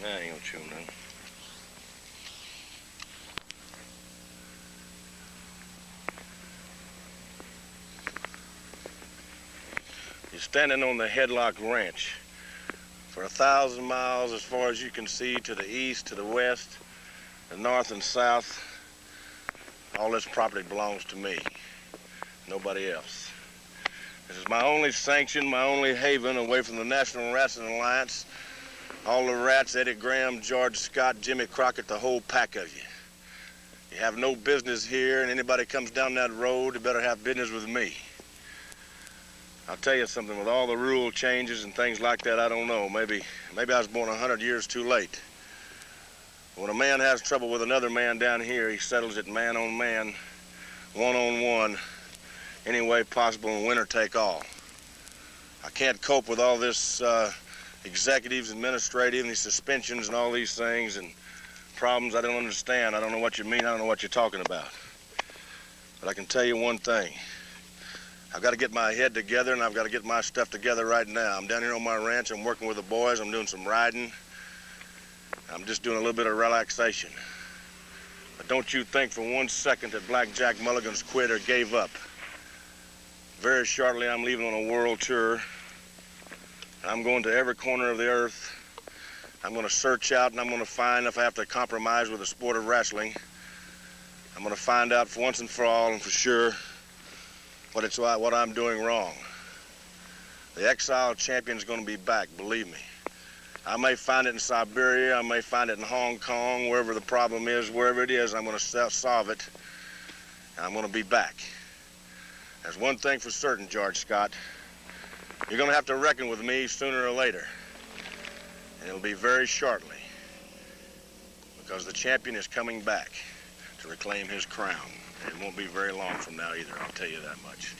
Nah, I ain't gonna chew nothing. You're standing on the Headlock Ranch. For 1,000 miles, as far as you can see, to the east, to the west, the north and south, all this property belongs to me. Nobody else. This is my only sanction, my only haven away from the National Wrestling Alliance. All the rats, Eddie Graham, George Scott, Jimmy Crockett, the whole pack of you. You have no business here, and anybody comes down that road, they better have business with me. I'll tell you something, with all the rule changes and things like that, I don't know. Maybe I was born 100 years too late. When a man has trouble with another man down here, he settles it man on man, one on one, any way possible, and winner take all. I can't cope with all this executives, administrative, and these suspensions and all these things and problems I don't understand. I don't know what you mean. I don't know what you're talking about. But I can tell you one thing. I've got to get my head together, and I've got to get my stuff together right now. I'm down here on my ranch. I'm working with the boys. I'm doing some riding. I'm just doing a little bit of relaxation. But don't you think for 1 second that Blackjack Mulligan's quit or gave up. Very shortly, I'm leaving on a world tour. I'm going to every corner of the earth. I'm going to search out, and I'm going to find, if I have to compromise with the sport of wrestling, I'm going to find out for once and for all and for sure what I'm doing wrong. The exiled champion's going to be back, believe me. I may find it in Siberia, I may find it in Hong Kong, wherever the problem is, wherever it is, I'm going to solve it, and I'm going to be back. There's one thing for certain, George Scott. You're going to have to reckon with me sooner or later, and it'll be very shortly, because the champion is coming back to reclaim his crown. It won't be very long from now either, I'll tell you that much.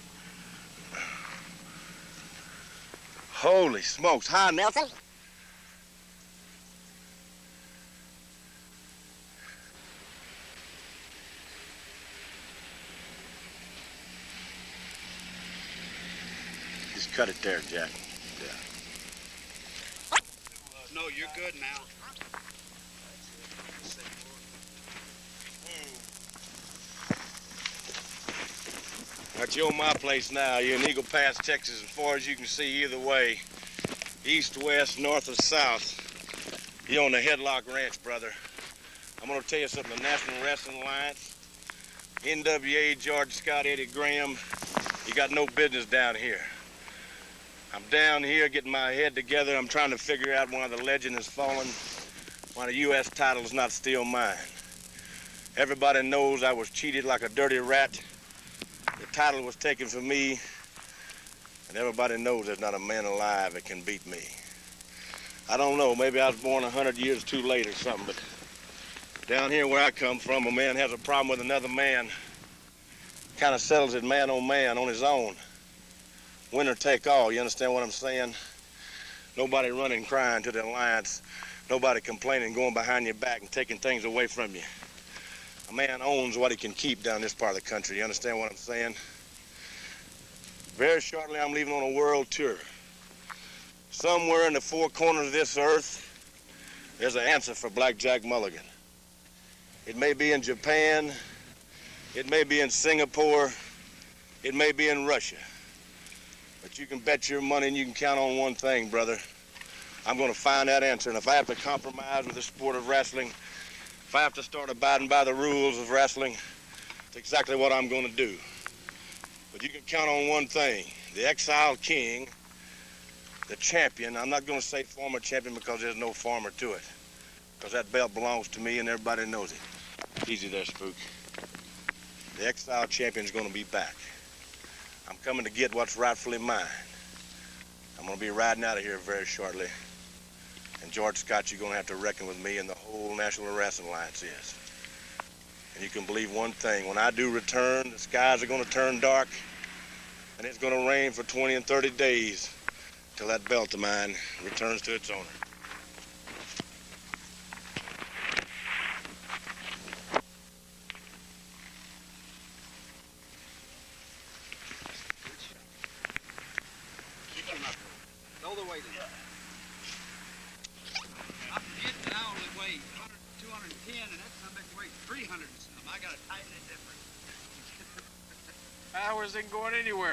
Holy smokes. Hi, Nelson. Just cut it there, Jack. Yeah. No, you're good now. Right, you're on my place now. You're in Eagle Pass, Texas, as far as you can see either way. East, west, north, or south. You're on the Headlock Ranch, brother. I'm going to tell you something. The National Wrestling Alliance, NWA, George Scott, Eddie Graham, you got no business down here. I'm down here getting my head together. I'm trying to figure out why the legend has fallen, why the U.S. title is not still mine. Everybody knows I was cheated like a dirty rat. The title was taken from me, and everybody knows there's not a man alive that can beat me. I don't know, maybe I was born 100 years too late or something, but down here where I come from, a man has a problem with another man, kind of settles it man on his own. Winner take all, you understand what I'm saying? Nobody running crying to the alliance, nobody complaining, going behind your back and taking things away from you. A man owns what he can keep down this part of the country. You understand what I'm saying? Very shortly, I'm leaving on a world tour. Somewhere in the four corners of this earth, there's an answer for Blackjack Mulligan. It may be in Japan, it may be in Singapore, it may be in Russia. But you can bet your money and you can count on one thing, brother. I'm going to find that answer, and if I have to compromise with the sport of wrestling, if I have to start abiding by the rules of wrestling, it's exactly what I'm going to do. But you can count on one thing. The exiled king, the champion, I'm not going to say former champion because there's no former to it, because that belt belongs to me and everybody knows it. Easy there, Spook. The exiled champion's going to be back. I'm coming to get what's rightfully mine. I'm going to be riding out of here very shortly. And George Scott, you're going to have to reckon with me, and the whole National Wrestling Alliance is. And you can believe one thing. When I do return, the skies are going to turn dark, and it's going to rain for 20 and 30 days till that belt of mine returns to its owner. Keep him up. Go the way to I gotta tighten it different. Hours ain't going anywhere.